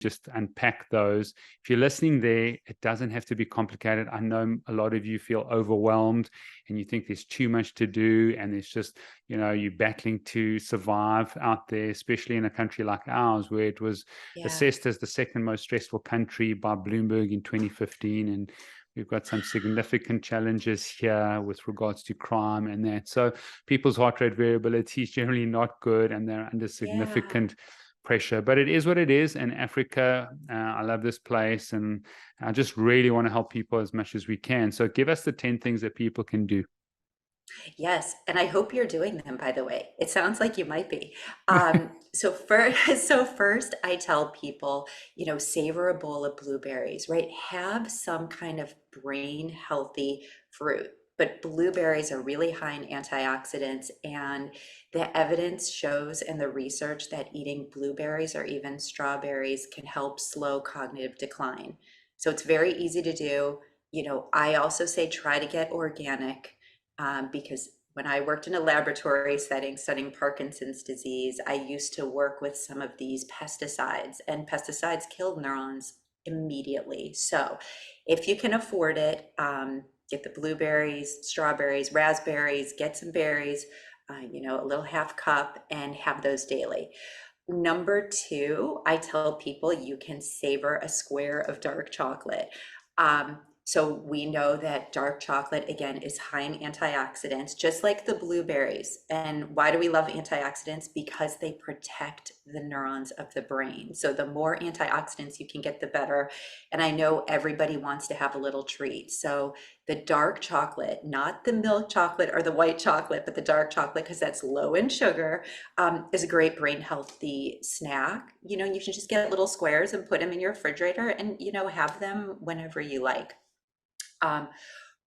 just unpack those. If you're listening there, it doesn't have to be complicated. I know a lot of you feel overwhelmed and you think there's too much to do, and there's just, you're battling to survive out there, especially in a country like ours, where it was Yeah. assessed as the second most stressful country by Bloomberg in 2015. And we've got some significant challenges here with regards to crime and that. So people's heart rate variability is generally not good, and they're under Yeah. significant pressure. But it is what it is. And Africa, I love this place, and I just really want to help people as much as we can. So give us the 10 things that people can do. Yes, and I hope you're doing them, by the way. It sounds like you might be. So first, so first I tell people, savor a bowl of blueberries, right? Have some kind of brain healthy fruit. But blueberries are really high in antioxidants, and the evidence shows in the research that eating blueberries or even strawberries can help slow cognitive decline. So it's very easy to do. I also say try to get organic, because when I worked in a laboratory setting studying Parkinson's disease, I used to work with some of these pesticides, and pesticides killed neurons immediately. So if you can afford it, get the blueberries, strawberries, raspberries, get some berries, a little half cup, and have those daily. Number two, I tell people you can savor a square of dark chocolate. So we know that dark chocolate, again, is high in antioxidants, just like the blueberries. And why do we love antioxidants? Because they protect the neurons of the brain. So the more antioxidants you can get, the better. And I know everybody wants to have a little treat. So the dark chocolate, not the milk chocolate or the white chocolate, but the dark chocolate, because that's low in sugar, is a great brain healthy snack. You can just get little squares and put them in your refrigerator, and, have them whenever you like. Um,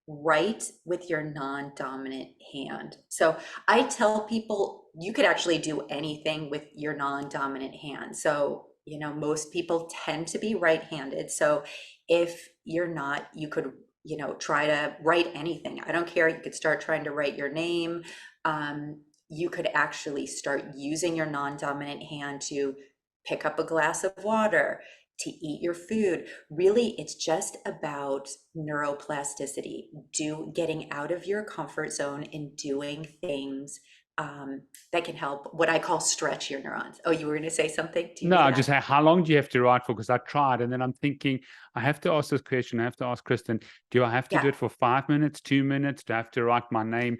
write with your non-dominant hand. So I tell people you could actually do anything with your non-dominant hand. So, most people tend to be right-handed. So if you're not, you could, try to write anything. I don't care. You could start trying to write your name. You could actually start using your non-dominant hand to pick up a glass of water, to eat your food. Really, it's just about neuroplasticity, getting out of your comfort zone and doing things that can help, what I call stretch your neurons. Oh, you were going to say something? Do you No, need I just that? say, how long do you have to write for? Because I tried, and then I'm thinking, I have to ask this question. I have to ask Kristen, do I have to do Yeah. it for 5 minutes, 2 minutes? Do I have to write my name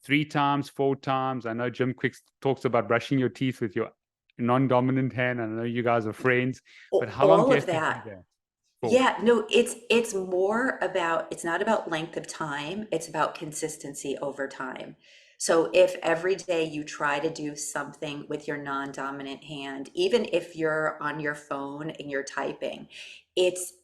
3 times, 4 times? I know Jim Quick talks about brushing your teeth with your non-dominant hand. I know you guys are friends, but how long All do you of have to do that. that for? Yeah, no, it's more about, it's not about length of time, it's about consistency over time. So if every day you try to do something with your non-dominant hand, even if you're on your phone and you're typing,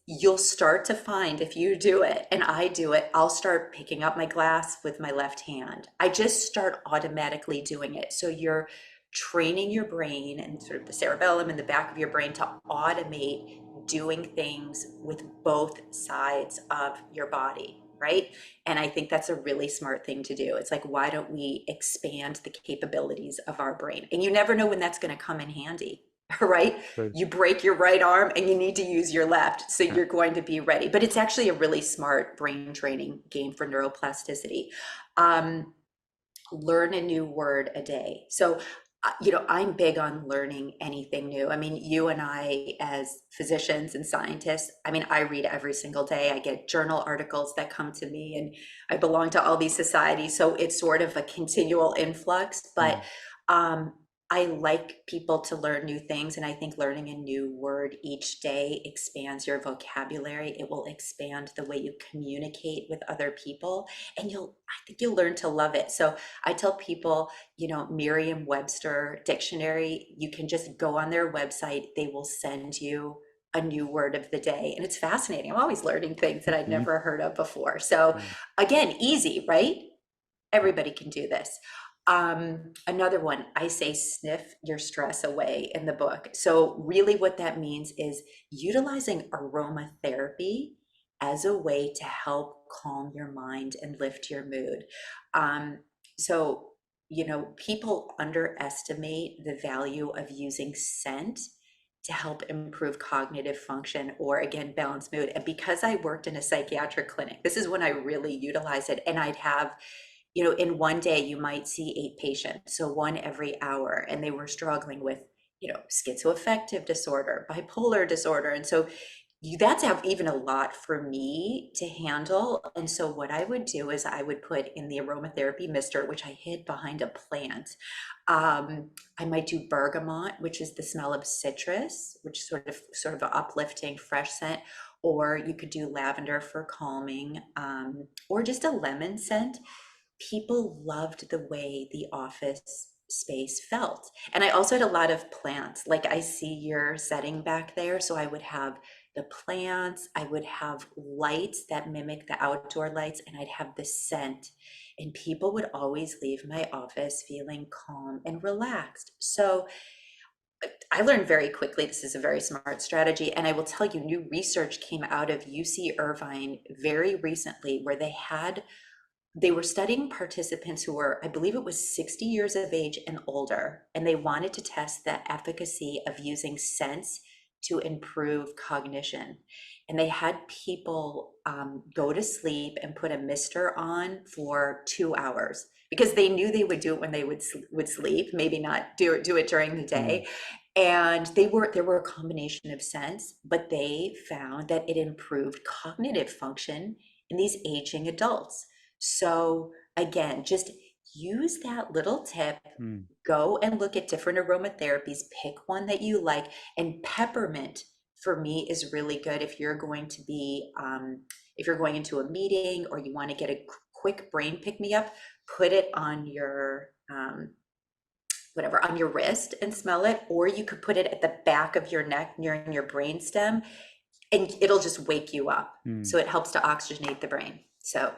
you'll start to find, if you do it and I do it, I'll start picking up my glass with my left hand. I just start automatically doing it. So you're training your brain and sort of the cerebellum in the back of your brain to automate doing things with both sides of your body, right? And I think that's a really smart thing to do. It's like, why don't we expand the capabilities of our brain? And you never know when that's going to come in handy, right? So, You break your right arm and you need to use your left, so yeah. you're going to be ready. But it's actually a really smart brain training game for neuroplasticity. Um, Learn a new word a day. So, I'm big on learning anything new. I mean, you and I, as physicians and scientists, I mean, I read every single day. I get journal articles that come to me, and I belong to all these societies. So it's sort of a continual influx. But Mm. um, I like people to learn new things. And I think learning a new word each day expands your vocabulary. It will expand the way you communicate with other people. And I think you'll learn to love it. So I tell people, Merriam-Webster dictionary, you can just go on their website. They will send you a new word of the day. And it's fascinating. I'm always learning things that I'd Mhm. never heard of before. So Yeah. again, easy, right? Yeah. Everybody can do this. Another one, I say sniff your stress away in the book. So really what that means is utilizing aromatherapy as a way to help calm your mind and lift your mood. Um, so, people underestimate the value of using scent to help improve cognitive function or again balance mood. And because I worked in a psychiatric clinic, this is when I really utilized it. And I'd have, in one day you might see 8 patients, so one every hour, and they were struggling with, schizoaffective disorder, bipolar disorder. And so that's even a lot for me to handle. And so what I would do is I would put in the aromatherapy mister, which I hid behind a plant. I might do bergamot, which is the smell of citrus, which is sort of an uplifting, fresh scent. Or you could do lavender for calming, or just a lemon scent. People loved the way the office space felt. And I also had a lot of plants. Like I see your setting back there. So I would have the plants, I would have lights that mimic the outdoor lights, and I'd have the scent. And people would always leave my office feeling calm and relaxed. So I learned very quickly this is a very smart strategy. And I will tell you, new research came out of UC Irvine very recently where they were studying participants who were, I believe it was 60 years of age and older, and they wanted to test the efficacy of using scents to improve cognition. And they had people go to sleep and put a mister on for 2 hours because they knew they would do it when they would sleep, maybe not do it during the Mm. day. And there were a combination of scents, but they found that it improved cognitive function in these aging adults. So again, just use that little tip. Mm. Go and look at different aromatherapies, pick one that you like. And peppermint for me is really good if you're going to be, if you're going into a meeting or you want to get a quick brain pick me up, put it on your, whatever, on your wrist and smell it. Or you could put it at the back of your neck near your brain stem, and it'll just wake you up. Mm. So it helps to oxygenate the brain. So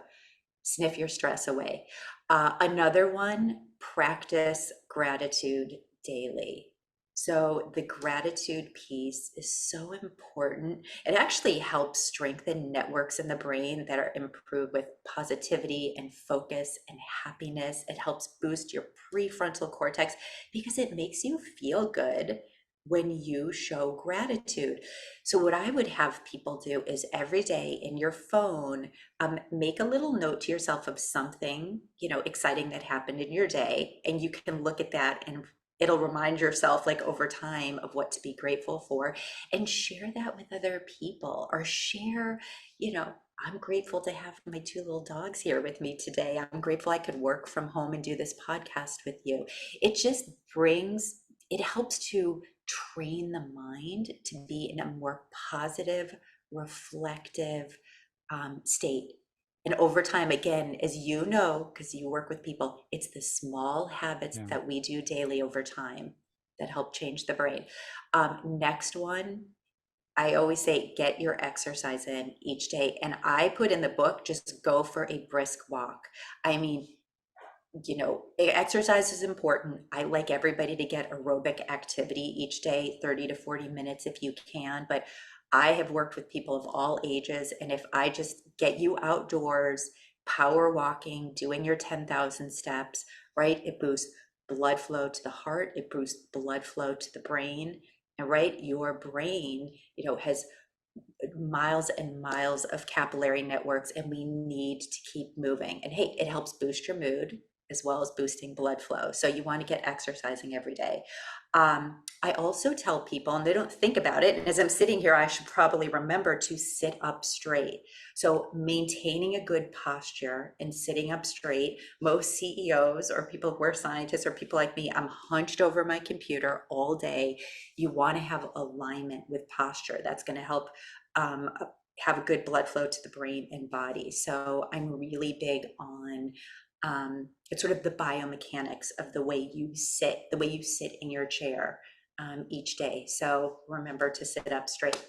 sniff your stress away. Another one, practice gratitude daily. So the gratitude piece is so important. It actually helps strengthen networks in the brain that are improved with positivity and focus and happiness. It helps boost your prefrontal cortex because it makes you feel good when you show gratitude. So what I would have people do is every day in your phone, make a little note to yourself of something, exciting that happened in your day. And you can look at that and it'll remind yourself like over time of what to be grateful for, and share that with other people, or share, I'm grateful to have my 2 little dogs here with me today. I'm grateful I could work from home and do this podcast with you. It just it helps to train the mind to be in a more positive, reflective state. And over time, again, as you know, because you work with people, it's the small habits Yeah. that we do daily over time that help change the brain. Next one, I always say, get your exercise in each day. And I put in the book, just go for a brisk walk. I mean, exercise is important. I like everybody to get aerobic activity each day, 30 to 40 minutes if you can. But I have worked with people of all ages. And if I just get you outdoors, power walking, doing your 10,000 steps, right? It boosts blood flow to the heart, it boosts blood flow to the brain. And right, your brain, has miles and miles of capillary networks, and we need to keep moving. And hey, it helps boost your mood as well as boosting blood flow. So you want to get exercising every day. I also tell people, and they don't think about it, and as I'm sitting here, I should probably remember to sit up straight. So maintaining a good posture and sitting up straight. Most CEOs or people who are scientists or people like me, I'm hunched over my computer all day. You want to have alignment with posture. That's going to help um, have a good blood flow to the brain and body. So I'm really big on it's sort of the biomechanics of the way you sit in your chair each day. So remember to sit up straight.